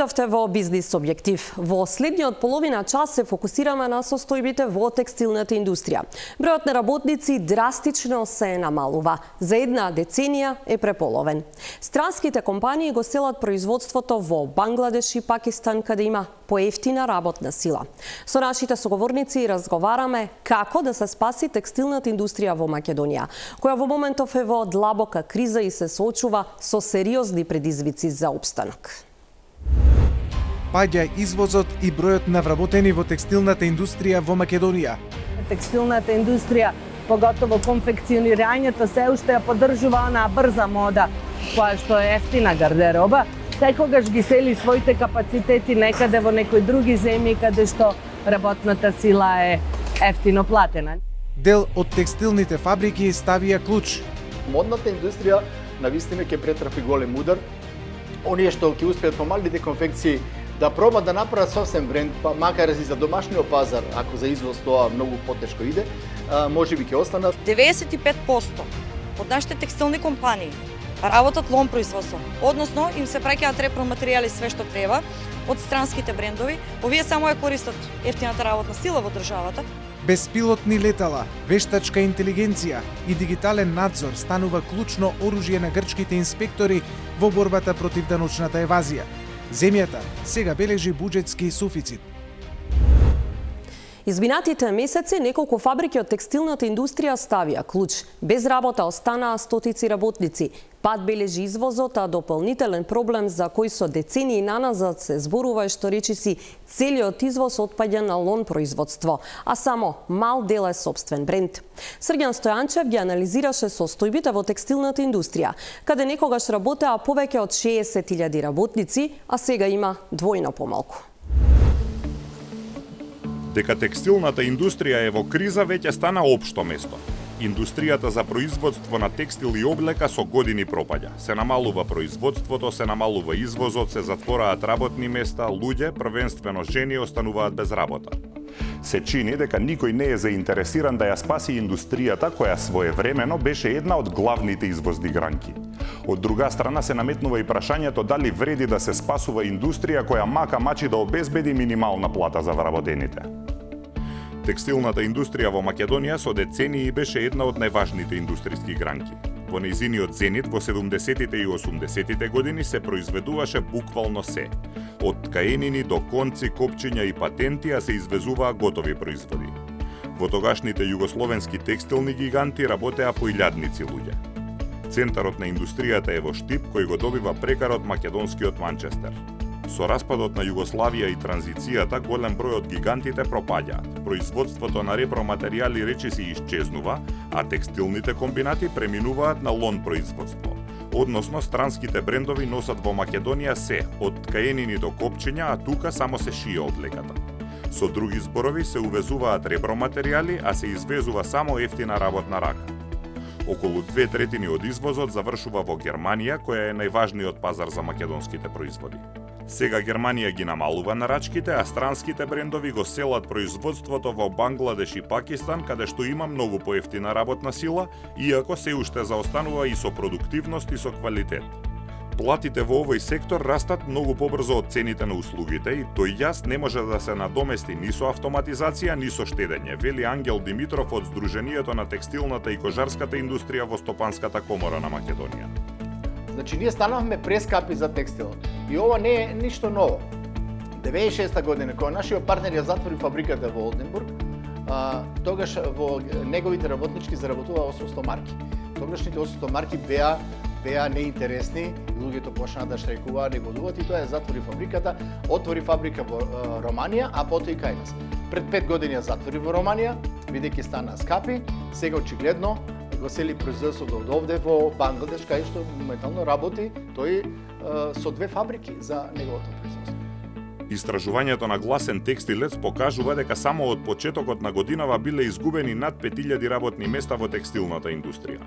Дојдовте во Бизнис објектив. Во следниот половина час се фокусираме на состојбите во текстилната индустрија. Бројот на работници драстично се намалува. За една деценија е преполовен. Странските компании го селат производството во Бангладеш и Пакистан, каде има поевтина работна сила. Со нашите соговорници разговараме како да се спаси текстилната индустрија во Македонија, која во моментов е во длабока криза и се соочува со сериозни предизвици за опстанок. Паѓа извозот и бројот на вработени во текстилната индустрија во Македонија. Текстилната индустрија, поготово конфекционирањето, се уште ја поддржува онаа брза мода, која што е ефтина гардероба. Секогаш ги сели своите капацитети некаде во некои други земји каде што работната сила е ефтино платена. Дел од текстилните фабрики ставија клуч. Модната индустрија навистина ќе претрпи голем удар. Оние што ќе успеат по малите конфекции да пробат да направат собствен бренд, па макар и за домашниот пазар, ако за извоз тоа многу потешко иде, можеби ќе останат. 95% од нашите текстилни компании работат лон производство, односно им се праќаат репроматеријали све што треба од странските брендови. Овие само ја користат ефтината работна сила во државата. Беспилотни летала, вештачка интелигенција и дигитален надзор станува клучно оружје на грчките инспектори во борбата против даночната евазија. Земјата сега бележи буџетски суфицит. Изминатите месеци неколку фабрики од текстилната индустрија ставија клуч. Без работа останаа стотици работници. Пад бележи извозот, а дополнителен проблем за кој со децении наназад се зборува е што речиси целиот извоз отпаѓа на лон производство, а само мал дел е сопствен бренд. Срѓан Стојанчев ги анализираше состојбите во текстилната индустрија, каде некогаш работеа повеќе од 60.000 работници, а сега има двојно помалку. Дека текстилната индустрија е во криза веќе стана општо место. Индустријата за производство на текстил и облека со години пропаѓа. Се намалува производството, се намалува извозот, се затвораат работни места, луѓе, првенствено жени, остануваат без работа. Се чини дека никој не е заинтересиран да ја спаси индустријата која своевремено беше една од главните извозни гранки. Од друга страна се наметнува и прашањето дали вреди да се спасува индустрија која мака мачи да обезбеди минимална плата за вработените. Текстилната индустрија во Македонија со децении беше една од најважните индустријски гранки. Во нејзиниот зенит во 70-тите и 80-тите години се произведуваше буквално се. Од ткаенини до конци, копчиња и патенти, а се извезуваа готови производи. Во тогашните југословенски текстилни гиганти работеа по илјадници луѓе. Центарот на индустријата е во Штип, кој го добива прекарот македонскиот Манчестер. Со распадот на Југославија и транзицијата, голем број од гигантите пропаѓаат. Производството на репроматеријали речиси исчезнува, а текстилните комбинати преминуваат на лон производство. Односно, странските брендови носат во Македонија се, од ткаенини до копчиња, а тука само се шие облеката. Со други зборови се увезуваат репроматеријали, а се извезува само ефтина работна рака. Околу 2/3 од извозот завршува во Германија, која е најважниот пазар за македонските производи. Сега Германија ги намалува нарачките, а странските брендови го селат производството во Бангладеш и Пакистан, каде што има многу поевтина работна сила, иако се уште заостанува и со продуктивност и со квалитет. Платите во овој сектор растат многу побрзо од цените на услугите и тој јас не може да се надомести ни со автоматизација, ни со штедење, вели Ангел Димитров од Сдруженијето на текстилната и кожарската индустрија во Стопанската комора на Македонија. Значи, ние станавме прескапи за текстилот. И ова не е ништо ново. 96-та година, кога нашиот партнер ја затвори фабриката во Олденбург, тогаш во неговите работнички заработуваа 800 марки. Тогашните 800 марки беа неинтересни, луѓето почнаа да штрajkуваат, негодуваат и тоа ја затвори фабриката, отвори фабрика во Романија, а потоа и кај нас. Пред 5 години ја затвори во Романија, бидејќи стана скапи, сега очигледно го сели производството од овде во Бангладеш, кај што моментално работи тој со 2 фабрики за неговото производство. Истражувањето на Гласен текстилец покажува дека само од почетокот на годинава биле изгубени над 5000 работни места во текстилната индустрија.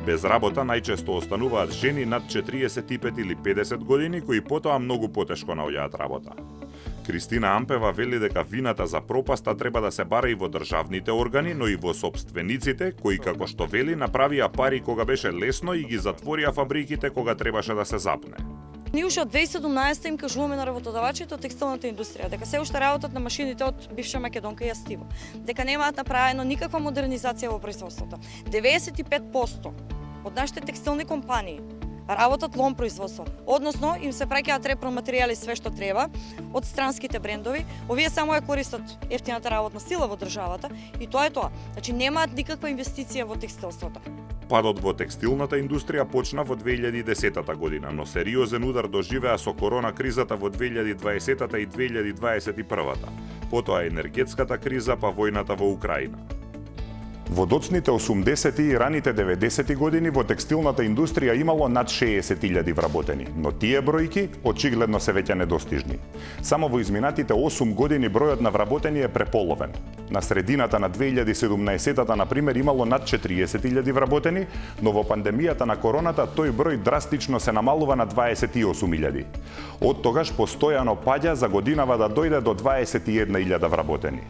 Без работа најчесто остануваат жени над 45 или 50 години кои потоа многу потешко наоѓаат работа. Кристина Ампева вели дека вината за пропаста треба да се бара и во државните органи, но и во сопствениците, кои, како што вели, направија пари кога беше лесно и ги затворија фабриките кога требаше да се запне. Ние уште од 2017 им кажуваме на работодавачите од текстилната индустрија дека се уште работат на машините од бивша Македонка и Јастиво, дека немаат направено никаква модернизација во производството. 95% од нашите текстилни компании работат лом производство, односно им се праќаат репроматеријали све што треба од странските брендови. Овие само ја користат ефтината работна сила во државата и тоа е тоа. Значи немаат никаква инвестиција во текстилството. Падот во текстилната индустрија почна во 2010 година, но сериозен удар доживеа со корона кризата во 2020 и 2021. Потоа енергетската криза, па војната во Украина. Во доцните 80-ти и раните 90-ти години во текстилната индустрија имало над 60.000 вработени, но тие бројки очигледно се веќе недостижни. Само во изминатите 8 години бројот на вработени е преполовен. На средината на 2017-та, например, имало над 40.000 вработени, но во пандемијата на короната тој број драстично се намалува на 28.000. Од тогаш постојано паѓа за годинава да дојде до 21.000 вработени.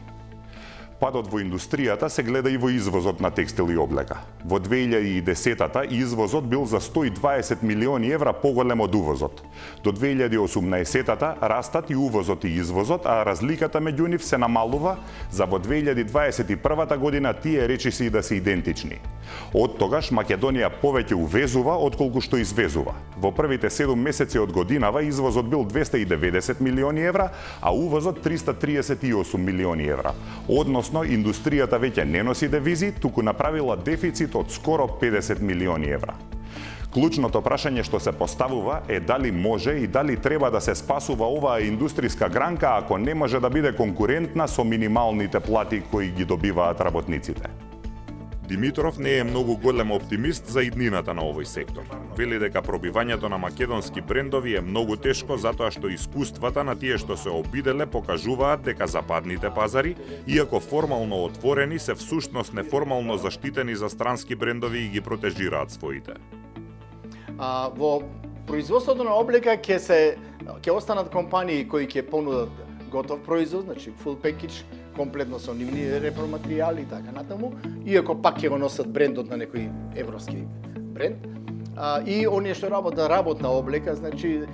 Падот во индустријата се гледа и во извозот на текстил и облека. Во 2010-та извозот бил за 120 милиони евра поголем од увозот. До 2018-та растат и увозот и извозот, а разликата меѓу нив се намалува, за во 2021 година тие речиси да се идентични. Од тогаш Македонија повеќе увезува отколку што извезува. Во првите 7 месеци од годинава извозот бил 290 милиони евра, а увозот 338 милиони евра. Односно, индустријата веќе не носи девизи, туку направила дефицит од скоро 50 милиони евра. Клучното прашање што се поставува е дали може и дали треба да се спасува оваа индустријска гранка ако не може да биде конкурентна со минималните плати кои ги добиваат работниците. Димитров не е многу голем оптимист за иднината на овој сектор. Вели дека пробивањето на македонски брендови е многу тешко затоа што искуствата на тие што се обиделе покажуваат дека западните пазари, иако формално отворени, се всушност неформално заштитени за странски брендови и ги протежираат своите. Во производството на облека ќе останат компании кои ќе понудат готов производ, значи full package, комплетно со нивни репроматеријали и така натаму, иако пак ќе го носат брендот на некој европски бренд. И оние што работат работна облека, значи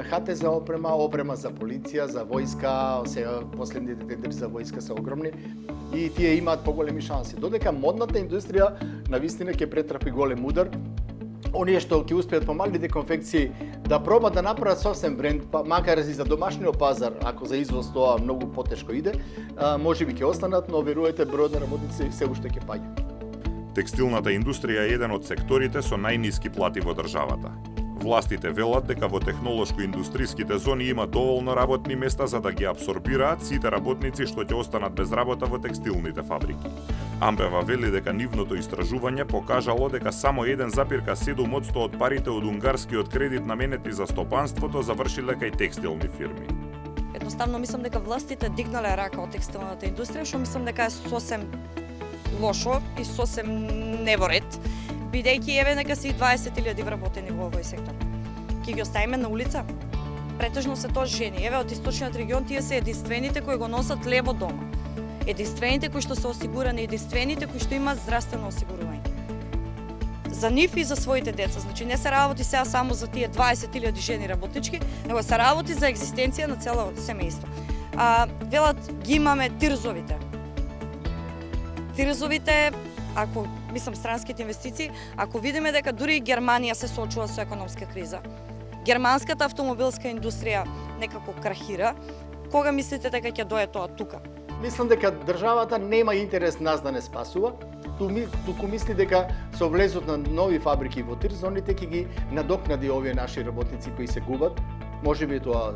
хате за опрема, опрема за полиција, за војска, сега последните тендери за војска се огромни и тие имаат поголеми шанси. Додека модната индустрија навистина ќе претрпи голем удар, оние што ќе успеат по малите конфекции да пробат да направат собствен бренд, па макар и за домашниот пазар, ако за извоз тоа многу потешко иде, можеби ќе останат, но верувајте бројот на работници се уште ќе паѓа. Текстилната индустрија е еден од секторите со најниски плати во државата. Властите велат дека во технолошко-индустријските зони има доволно работни места за да ги абсорбираат сите работници што ќе останат без работа во текстилните фабрики. Амбева вели дека нивното истражување покажало дека само 1,7% од парите од унгарскиот кредит наменети за стопанството завршиле кај текстилни фирми. Едноставно мислам дека властите дигнале рака од текстилната индустрија, што мислам дека е сосем лошо и сосем неворед, бидејќи еве дека се и 20.000 вработени во овој сектор. Ќе ги оставиме на улица? Претежно се тоа жени. Еве од источниот регион тие се единствените кои го носат лебо дома. Единствените кои што се осигурани, единствените кои што имаат здравствено осигурување. За нив и за своите деца. Значи не се работи сега само за тие 20.000 жени работнички, него се работи за екзистенција на цело семејство. Велат ги имаме тирзовите. Тирзовите, ако мислам странските инвестиции, ако видиме дека дури и Германија се соочува со економска криза, германската автомобилска индустрија некако крахира, кога мислите дека ќе дое тоа тука? Мислам дека државата нема интерес нас да не спасува, туку мисли дека со влезот на нови фабрики во тирзоните ќе ги надокнади овие наши работници кои се губат. Можеби тоа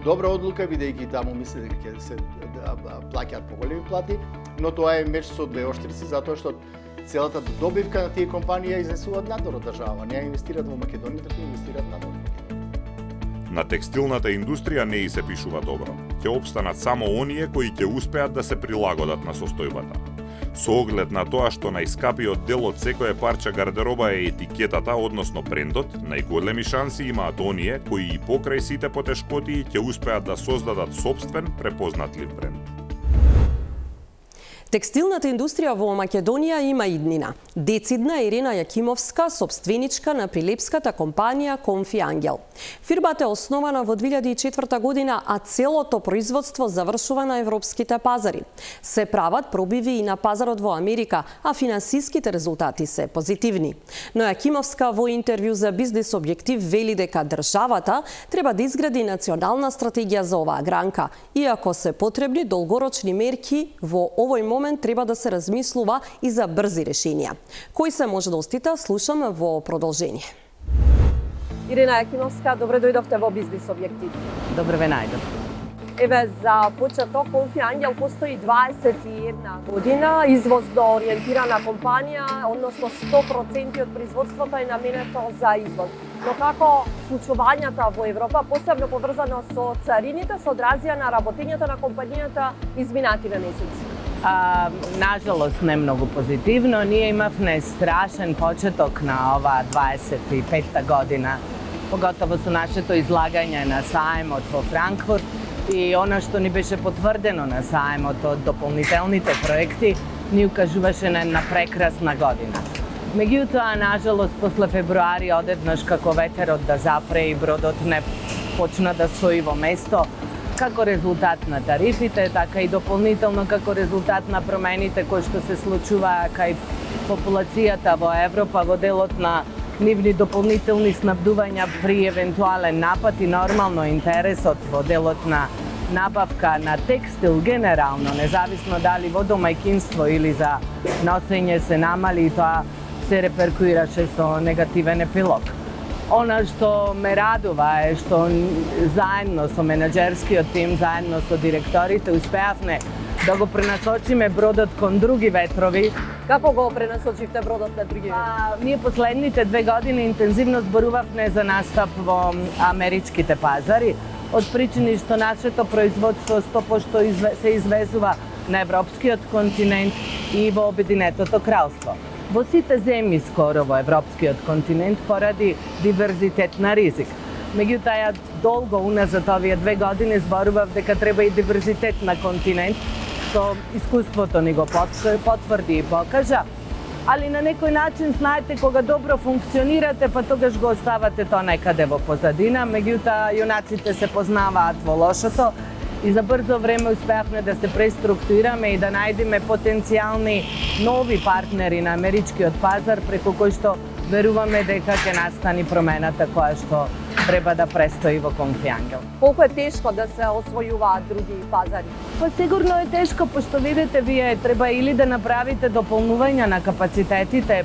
добра одлука, бидејќи таму мисли дека ќе се плаќаат поголеми плати, но тоа е меч со двеоштрици, затоа што целата добивка на тие компании изнесуваат надвор од држава, не инвестираат во Македонија, туку инвестираат надвор. На текстилната индустрија не и се пишува добро. Ќе опстанат само оние кои ќе успеат да се прилагодат на состојбата. Со оглед на тоа што најскапиот дел од секое парче гардероба е етикетата, односно брендот, најголеми шанси имаат оние кои и покрај сите потешкотии ќе успеат да создадат сопствен, препознатлив бренд. Текстилната индустрија во Македонија има иднина. Децидна е Ирена Јакимовска, собственичка на прилепската компанија Конфи Ангел. Фирмата е основана во 2004 година, а целото производство завршува на европските пазари. Се прават пробиви и на пазарот во Америка, а финансиските резултати се позитивни. Но Јакимовска во интервју за Бизнес Објектив вели дека државата треба да изгради национална стратегија за оваа гранка, иако се потребни долгорочни мерки, во овој момент треба да се размислува и за брзи решенија. Кои се можностите, слушаме во продолжение. Ирена Јакимовска, добре дојдовте во Бизнес Објектив. Добре ве најдов. Еве, за почеток, Конфи Ангел постои 21 година, извозно ориентирана компанија, односно 100% од производството е наменето за извоз. Но како случувањата во Европа, посебно поврзано со царините, се одразија на работењето на компанијата изминативе месеци? Нажалост, не многу позитивно. Ние имавме страшен почеток на ова 25-та година, поготово со нашето излагање на саемот во Франкфурт, и она што ни беше потврдено на саемот од дополнителните проекти ни укажуваше на една прекрасна година. Меѓутоа, нажалост, после февруари одеднаш како ветерот да запре и бродот не почна да стои во место, како резултат на тарифите, така и дополнително како резултат на промените кои што се случуваа кај популацијата во Европа во делот на нивни дополнителни снабдувања при евентуален напад и нормално интересот во делот на набавка на текстил генерално, независно дали во домајќинство или за носење се намали, тоа се реперкуираше со негативен епилог. Она што ме радува е што заедно со менаџерскиот тим, заедно со директорите, успеавме да го пренасочиме бродот кон други ветрови. Како го пренасочивте бродот на други ветрови? Ние последните 2 години интензивно зборувавме за настап во америчките пазари, од причини што нашето производство 100% се извезува на европскиот континент и во Обединетото кралство. Во сите земји скоро во европскиот континент поради диверзитет на ризик. Меѓутоа, ја долго уназад овие 2 години зборував дека треба и диверзитет на континент, што искуството ни го потврди и покажа, али на некој начин, знаете, кога добро функционирате, па тогаш го оставате тоа некаде во позадина, меѓутоа јунаците се познаваат во лошото и за брзо време успеавме да се преструктурираме и да најдеме потенцијални нови партнери на америчкиот пазар, преку кој што веруваме дека ќе настани промената која што треба да престои во Конфи Ангел. Колку е тешко да се освојуваат други пазари? Па сигурно е тешко, пошто видите, вие треба или да направите дополнување на капацитетите,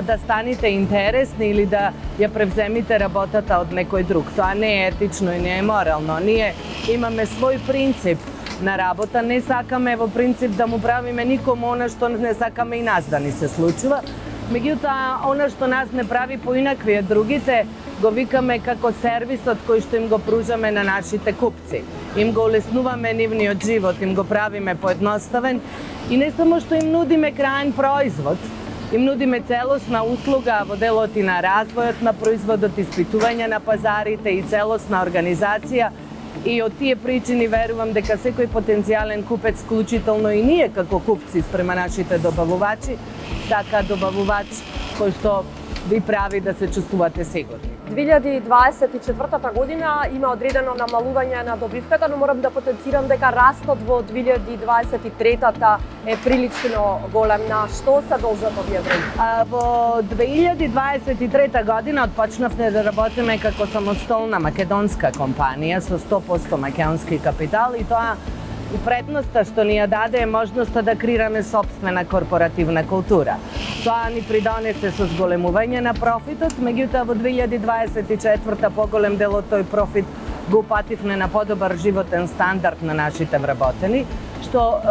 да станете интересни или да ја превземите работата од некој друг. Тоа не е етично и не е морално. Ние имаме свој принцип на работа, не сакаме во принцип да му правиме никому она што не сакаме и нас да ни се случува. Меѓутоа, она што нас не прави поинакви од другите, го викаме како сервисот кој што им го пружаме на нашите купци. Им го улеснуваме нивниот живот, им го правиме поедноставен и не само што им нудиме крајен производ, им нудиме целосна услуга во делот и на развојот на производот, испитување на пазарите и целосна организација. И од тие причини верувам дека секој потенцијален купец, вклучително и ние како купци спрема нашите добавувачи, така добавувач кој што ви прави да се чувствувате сигурни. 2024 година има одредено намалување на добивката, но морам да потенцирам дека растот во 2023-та е прилично голем. На што се должат овие бројки? Во 2023 година отпочнавме да работиме како самостолна македонска компанија со 100% македонски капитал и тоа и предноста што ни ја даде е можноста да креираме сопствена корпоративна култура. Тоа ни придонесе со зголемување на профитот, меѓутоа во 2024 поголем дел од тој профит го упативме на подобар животен стандард на нашите вработени, што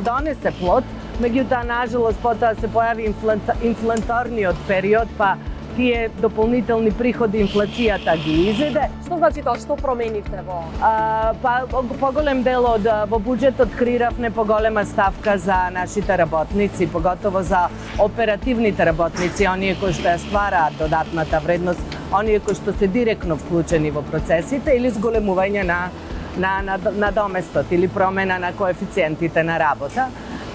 донесе плод, меѓутоа нажалост потоа се појави инфлаторниот период, па тие дополнителни приходи инфлацијата ги изеде. Што значи тоа? Што променивте во? Поголем дел во буџетот креиравме поголема ставка за нашите работници, поготово за оперативните работници, оние кои што ја ствараат додатната вредност, оние кои што се директно вклучени во процесите или зголемување на на доместот или промена на коефициентите на работа.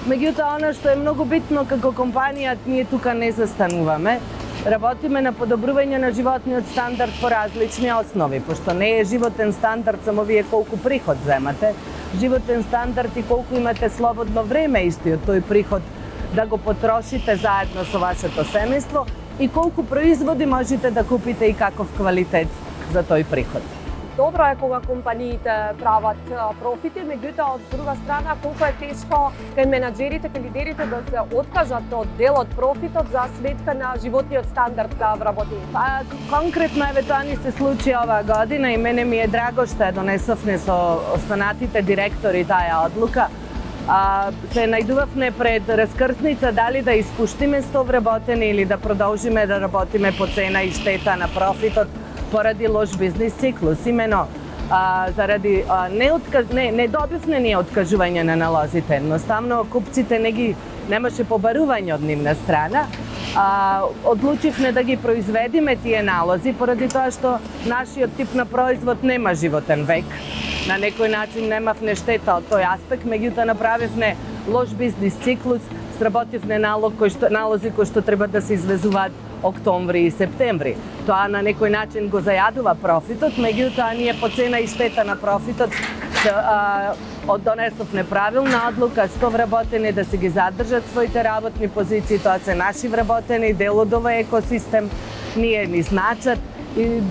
Меѓутоа, она што е многу битно како компанија, ние тука не застануваме. Работиме на подобрување на животниот стандард по различни основи, пошто не е животен стандард само вие колку приход земате, животен стандард и колку имате слободно време истиот тој приход да го потрошите заедно со вашето семејство и колку производи можете да купите и каков квалитет за тој приход. Добро е кога компаниите прават профити, меѓутоа од друга страна колку е тешко кај менаџерите, кај лидерите да се откажат од дел од профитот за сметка на животниот стандард на вработените. Конкретно еве тоа ни се случи оваа година и мене ми е драго што ја донесовме со останатите директори таа одлука. Се најдувавме пред раскрсница дали да испуштиме 100 вработени или да продолжиме да работиме по цена и штета на профитот поради лош бизнис циклус. Имено заради не добивме ние откажување на налозите. Едноставно купците немаше побарување од нивна страна. Одлучивме да ги произведиме тие налози поради тоа што нашиот тип на производ нема животен век. На некој начин немавме штета од тој аспект, меѓутоа направивме лош бизнис циклус, сработивме налози кои што треба да се извезуваат октомври и септември. Тоа на некој начин го зајадува профитот, меѓутоа ние по цена и штета на профитот донесовме правилна одлука, 100 вработени да се ги задржат своите работни позиции, тоа се наши вработени, дел од овој екосистем, ние ни значат и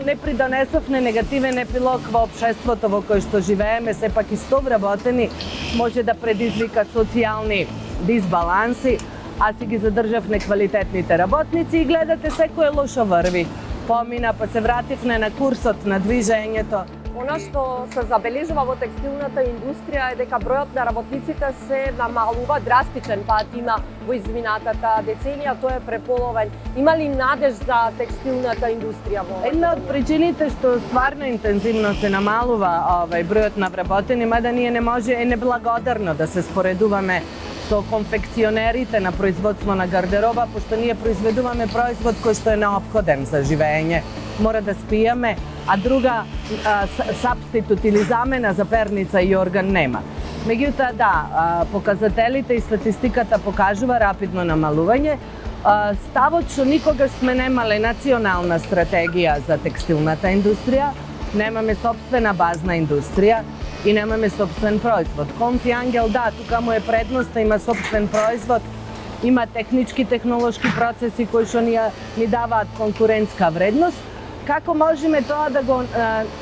не придонесовме негативен епилог во општеството во кој што живееме, сепак и 100 вработени може да предизвика социјални дисбаланси, а си ги задржавме квалитетните работници и гледате секој лошо врви. Помина, па се вративме на курсот на движењето. Она што се забележува во текстилната индустрија е дека бројот на работниците се намалува, драстичен пат има во изминатата деценија, тој е преполовен. Има ли надеж за текстилната индустрија во овој? Една од причините што стварно интензивно се намалува бројот на вработени, мада ние не може, е неблагодарно да се споредуваме со конфекционерите на производство на гардероба, пошто ние произведуваме производ кој што е неопходен за живење. Мора да спиеме, а друга сабститут или замена за перница и орган нема. Меѓутоа, да, показателите и статистиката покажува рапидно намалување. Ставот што никогаш сме немале национална стратегија за текстилната индустрија, немаме собствена базна индустрија и немаме собствен производ. Конфи Ангел, да, тука му е предноста, има собствен производ, има технички, технолошки процеси кои што ни даваат конкурентска вредност. Како можеме тоа да го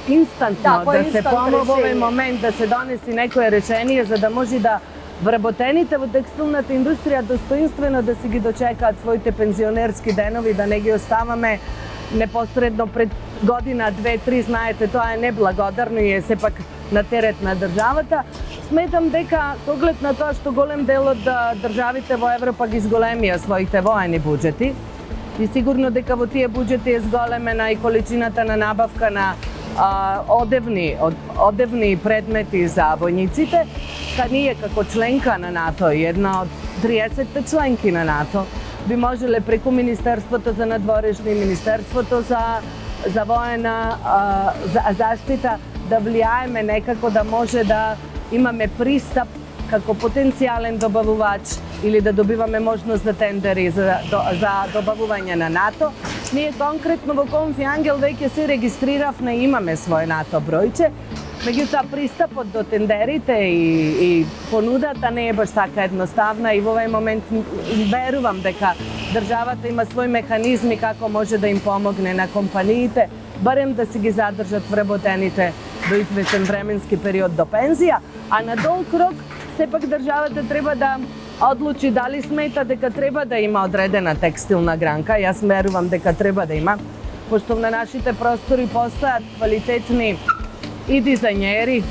инстантно, да се помогне во овој момент, да се донеси некое решение за да може да вработените во текстилната индустрија достоинствено да си ги дочекаат своите пензионерски денови, да не ги оставаме непосредно пред година, 2-3, знаете, тоа е неблагодарно и е сепак на терет на државата. Сметам дека со оглед на тоа што голем дел од државите во Европа ги зголемија своите воени буџети и сигурно дека во тие буџети е зголемена и количината на набавка на одевни предмети за војниците, ние како членка на НАТО и една од 30-те членки на НАТО би можеле преку Министерството за надворешни и Министерството за воена заштита да влијаеме некако да може да имаме пристап како потенцијален добавувач или да добиваме можност за тендери за добавување на НАТО. Ние конкретно во Конфи Ангел веќе се регистриравме и имаме свој НАТО бројче, меѓутоа пристапот до тендерите и понудата не е баш така едноставна и во овој момент верувам дека државата има свој механизми како може да им помогне на компаниите, барем да си ги задржат вработените до известен временски период до пензија, а на долг рок сепак државата треба да одлучи дали смета дека треба да има одредена текстилна гранка. Јас верувам дека треба да има, пошто на нашите простори постојат квалитетни и дизајнери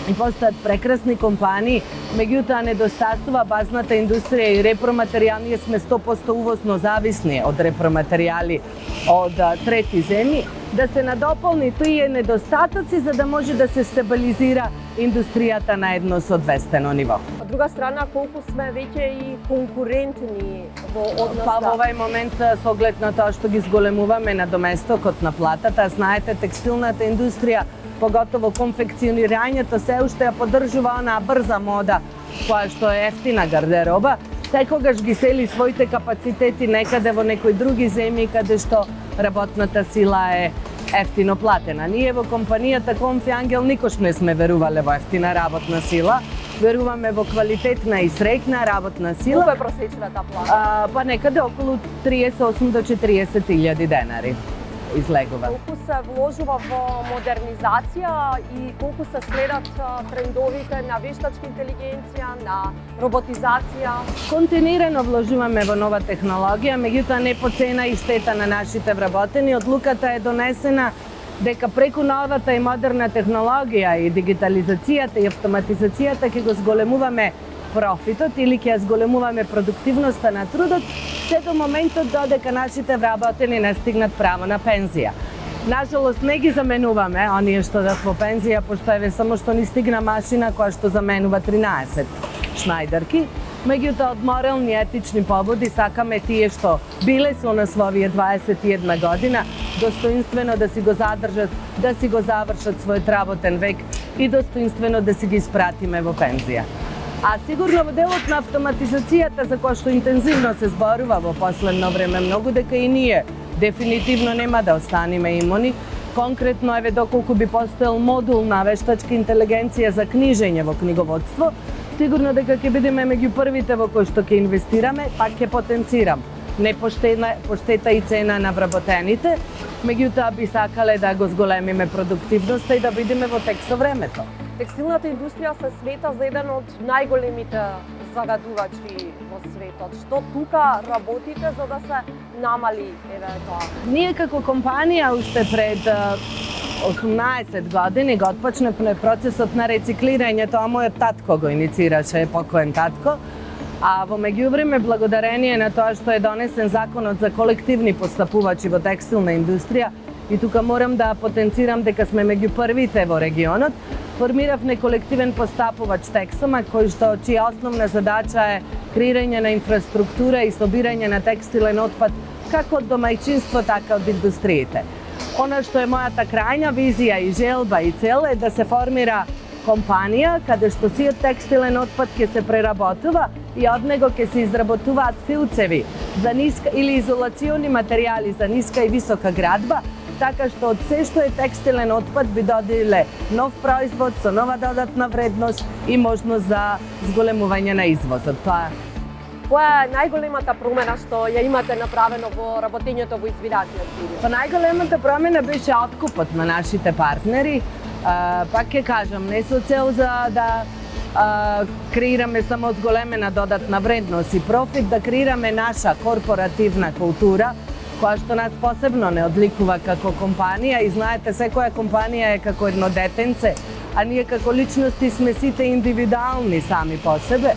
и постојат прекрасни компании, меѓутоа недостасува базната индустрија и репроматеријал. Ние сме 100% увозно зависни од репроматеријали од трети земји, да се надополни тие недостатоци за да може да се стабилизира индустријата на едно соодветствено ниво. Од друга страна, колку сме веќе и конкурентни во однос Во овој момент, со оглед на тоа што ги зголемуваме на доместокот на платата, знаете, текстилната индустрија поготово конфекционирањето се уште ја поддржува онаа брза мода која што е ефтина гардероба, секогаш ги сели своите капацитети некаде во некои други земји каде што работната сила е ефтино платена. Ние во компанијата Конфи Ангел никош не сме верувале во ефтина работна сила. Веруваме во квалитетна и среќна работна сила. Колку е просечната плата? Па некаде околу 38 до 40.000 денари излегува. Колку се вложува во модернизација и колку се следат трендовите на вештачка интелигенција, на роботизација? Континуирано вложуваме во нова технологија, меѓутоа не по цена и штета на нашите вработени. Одлуката е донесена дека преку новата и модерна технологија и дигитализацијата и автоматизацијата ќе го зголемуваме профитот или ќе зголемуваме продуктивноста на трудот, се до моментот додека нашите вработени не стигнат право на пензија. Нажалост не ги заменуваме оние што дат во пензија, пошто еве само што ни стигна машина која што заменува 13 шнајдерки. Меѓутоа, од морални и етични побуди сакаме тие што биле со нас во овие 21 година достоинствено да си го задржат, да си го завршат својот работен век и достоинствено да си ги испратиме во пензија. А сигурно во делот на автоматизацијата за која што интензивно се зборува во последно време многу, дека и ние дефинитивно нема да останеме имуни. Конкретно, еве доколку би постоел модул на вештачка интелигенција за книжење во книговодство, сигурно дека ќе бидеме меѓу првите во кои што ќе инвестираме, пак ќе потенцирам. Не поштета и цена на вработените, меѓутоа би сакале да го зголемиме продуктивноста и да бидеме во тек со времето. Текстилната индустрија се смета за еден од најголемите загадувачи во светот. Што тука работите за да се намали еве тоа? Ние како компанија уште пред 18 години го отпочнавме процесот на рециклирање, тоа мојот татко го иницираше, покоен татко. А во меѓувреме, благодарение на тоа што е донесен законот за колективни постапувачи во текстилна индустрија, и тука морам да потенцирам дека сме меѓу првите во регионот, формиравме колективен постапувач Тексома, кој што чија основна задача е креирање на инфраструктура и собирање на текстилен отпад како од домајчинство, така од индустриите. Она што е мојата крајна визија и желба и цел е да се формира компанија каде што сиот текстилен отпад ќе се преработува и од него ќе се изработуваат филцеви за ниска или изолациони материјали за ниска и висока градба, така што од се што е текстилен отпад би доделе нов производ со нова додатна вредност и можност за зголемување на извозот. Која е најголемата промена што ја имате направено во работењето во избирачниот период? Па најголемата промена беше откупот на нашите партнери. Пак ќе кажам, не со цел за да креираме само зголемена додатна вредност и профит, да креираме наша корпоративна култура, која што нас посебно не одликува како компанија, и знаете, секоја компанија е како едно детенце, а ние како личности сме сите индивидуални сами по себе.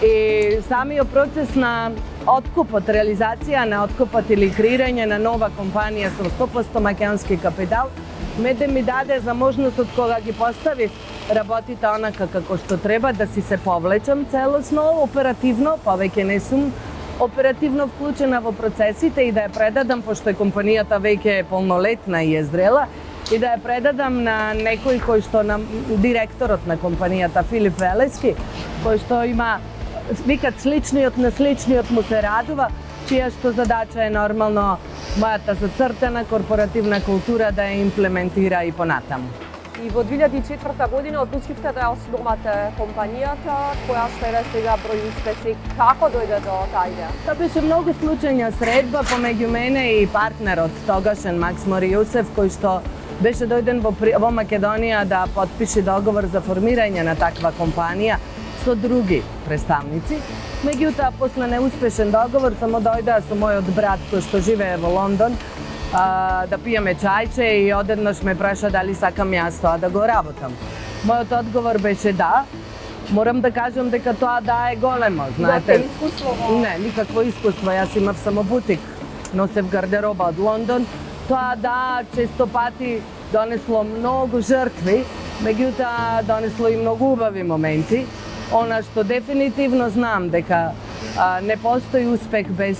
И самиот процес на откупот, реализација на откупот или креирање на нова компанија со 100% македонски капитал, ми даде за можност од кога ги поставив работите онака како што треба, да си се повлечам целосно, оперативно, повеќе не сум оперативно вклучена во процесите, и да ја предадам, пошто компанијата веќе е полнолетна и е зрела, и да ја предадам на некој кој што директорот на компанијата Филип Велески, кој што има, викат, сличниот на сличниот му се радува, чија што задача е нормално мојата зацртана корпоративна култура да ја имплементира и понатаму. И во 2004 година одлучивте да ја основате компанијата, која што е сега број успеси. Како дојде до таа идеја? Тоа беше многу случајна средба помеѓу мене и партнерот тогашен Макс Моријусев, кој што беше дојден во Македонија да потпише договор за формирање на таква компанија со други представници. Меѓутоа, после неуспешен договор, само дојдеа со мојот брат кој што живее во Лондон да пиеме чајче, и одеднаш ме праша дали сакам јас тоа да го работам. Мојот одговор беше да. Морам да кажам дека тоа да е големо, знаете. Имате искуство во? Не, никакво искуство. Јас имав само бутик, носев гардероба од Лондон. Тоа да, често пати донесло многу жртви, меѓутоа донесло и многу убави моменти. Она што дефинитивно знам дека не постои успех без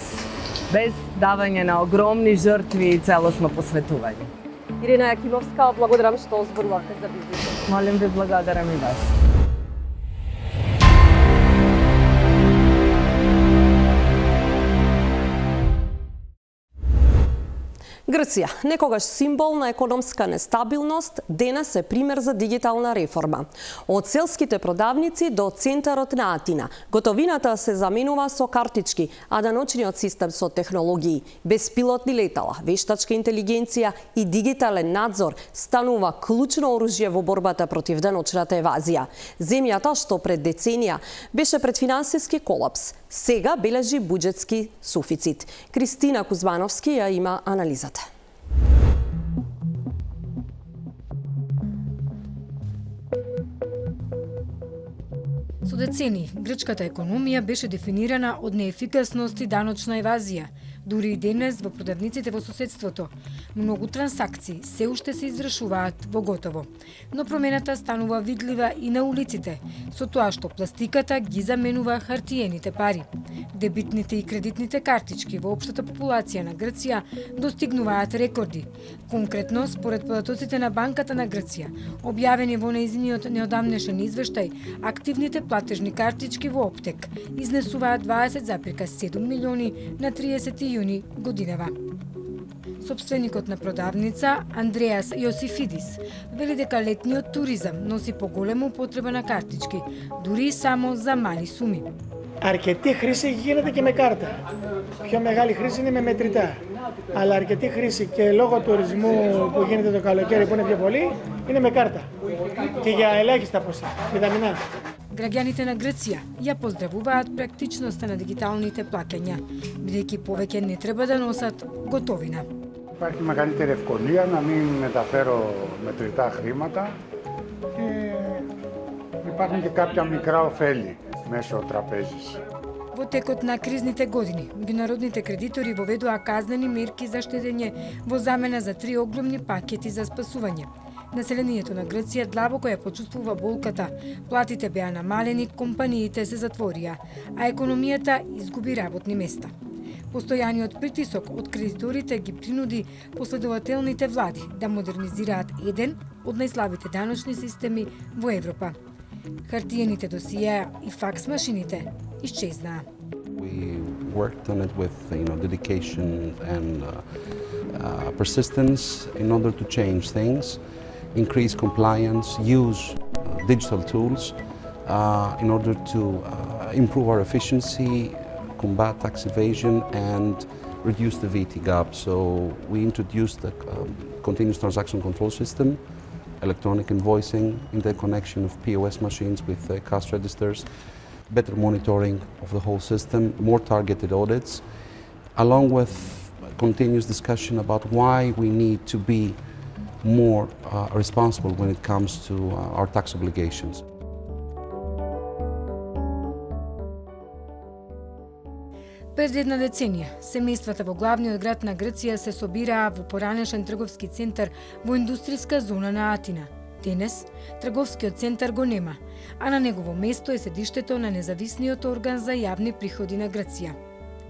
давање на огромни жртви и целосно посветување. Ирина Јакимовска, благодарам што зборувате за бизнисот. Молим ви, благодарам и вас. Грција, некогаш символ на економска нестабилност, денес е пример за дигитална реформа. Од селските продавници до центарот на Атина, готовината се заменува со картички, а даночниот систем со технологии, беспилотни летала, вештачка интелигенција и дигитален надзор станува клучно оружје во борбата против даночната евазија. Земјата, што пред деценија беше пред финансиски колапс, сега бележи буџетски суфицит. Кристина Кузмановски ја има анализата. Со децении, грчката економија беше дефинирана од неефикасност и даночна евазија. Дури и денес во продавниците во соседството, многу трансакции се уште се извршуваат во готово. Но промената станува видлива и на улиците, со тоа што пластиката ги заменува хартиените пари. Дебитните и кредитните картички во општата популација на Грција достигнуваат рекорди. Конкретно, според податоците на Банката на Грција, објавени во нејзиниот неодамнешен извештај, активните платежни картички во Оптек изнесуваат 20,7 милиони на 30 јуни годинава. Собственикот на продавница, Андреас Јосифидис, вели дека летниот туризам носи поголема употреба на картички, дури и само за мали суми. Αρκετή χρήση γίνεται και με κάρτα. Πιο μεγάλη χρήση είναι με μετρητά. Αλλά αρκετή χρήση και λόγω τουρισμού που γίνεται το καλοκαίρι που είναι πιο πολύ, είναι με κάρτα. Και για ελάχιστα ποσά, μηδαμινά. Граѓаните на Грција ја поздравуваат практичноста на дигиталните плаќања, бидејќи повеќе не треба да носат готовина. Υπάρχει μεγαλύτερη ευκολία να μην μεταφέρω μετρητά χρήματα και υπάρχουν και κάποια μικρά ωφέλη μέσω τραπέζης. Во текот на кризните години, меѓународните кредитори воведоа казнени мерки за штедење во замена за 3 огромни пакети за спасување. Населението на Грција длабоко ја почувствува болката, платите беа намалени, компаниите се затворија, а економијата изгуби работни места. Постојаниот притисок од кредиторите ги принуди последователните влади да модернизираат еден од најслабите даночни системи во Европа. Хартиените досиеа и факс машините исчезнаа. We worked on it with dedication and persistence in order to change things, increase compliance, use digital tools in order to improve our efficiency, combat tax evasion and reduce the VAT gap. So we introduced the continuous transaction control system, electronic invoicing, interconnection of POS machines with cash registers, better monitoring of the whole system, more targeted audits, along with continuous discussion about why we need to be more responsible when it comes to our tax obligations. Пред една деценија, семејствата во главниот град на Грција се собираа во поранешен трговски центар во индустријска зона на Атина. Денес, трговскиот центар го нема, а на негово место е седиштето на независниот орган за јавни приходи на Грција.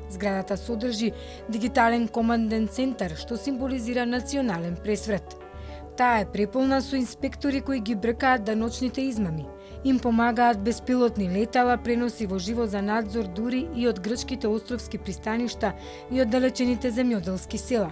Зградата содржи дигитален команден центар, што символизира национален пресврт. Таа е преполна со инспектори кои ги бркаат даночните измами. Им помагаат беспилотни летала, преноси во живо за надзор дури и од грчките островски пристаништа и од далечените земјоделски села.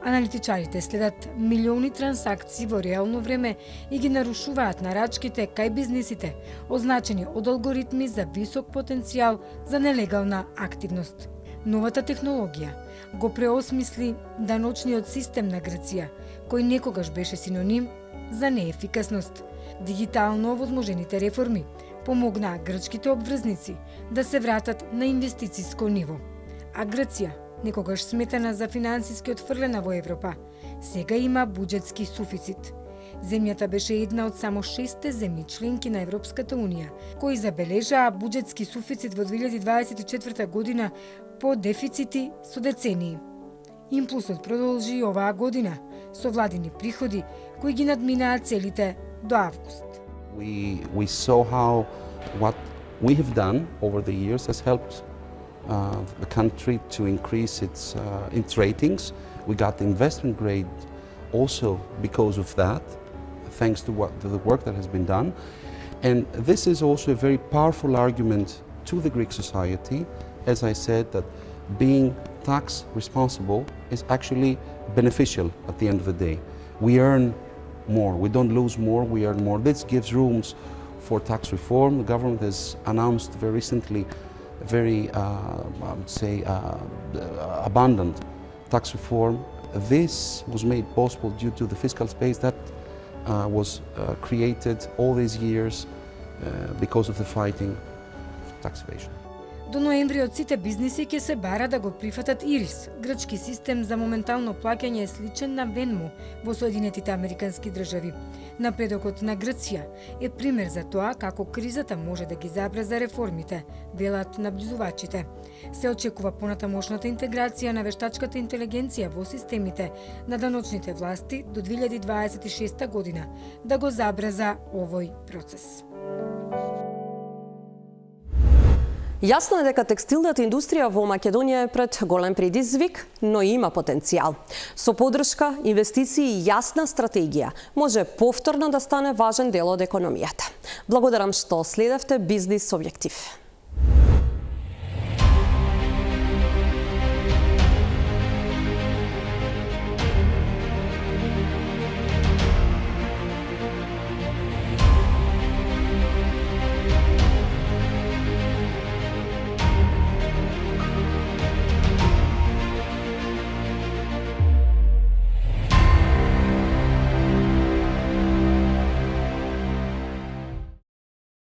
Аналитичарите следат милиони трансакции во реално време и ги нарушуваат нарачките кај бизнисите, означени од алгоритми за висок потенцијал за нелегална активност. Новата технологија го преосмисли даночниот систем на Грција, кој некогаш беше синоним за неефикасност. Дигитално овозможените реформи помогнаа грчките обврзници да се вратат на инвестициско ниво. А Грција, некогаш сметана за финансиски отфрлена во Европа, сега има буџетски суфицит. Земјата беше една од само 6 земји членки на Европската Унија, кои забележаа буџетски суфицит во 2024 година по дефицити со децении. Импулсот продолжи и оваа година со владини приходи кои ги надминаа целите до август. We saw how what we have done over the years has helped the country to increase its ratings. We got investment grade also because of that, thanks to the work that has been done. And this is also a very powerful argument to the Greek society, as I said, that being tax responsible is actually beneficial at the end of the day. We earn more, we don't lose more, we earn more. This gives rooms for tax reform. The government has announced very recently a very, I would say, abundant tax reform. This was made possible due to the fiscal space that was created all these years because of the fighting of tax evasion. До ноември од сите бизниси ќе се бара да го прифатат ИРИС, грчки систем за моментално плаќање сличен на Venmo во Соединетите Американски држави. Напредокот на Грција е пример за тоа како кризата може да ги забрза реформите, велат наблюдувачите. Се очекува понатамошната интеграција на вештачката интелигенција во системите на даночните власти до 2026 година да го забрза овој процес. Јасно е дека текстилната индустрија во Македонија е пред голем предизвик, но има потенцијал. Со поддршка, инвестиции и јасна стратегија може повторно да стане важен дел од економијата. Благодарам што следевте Бизнис Објектив.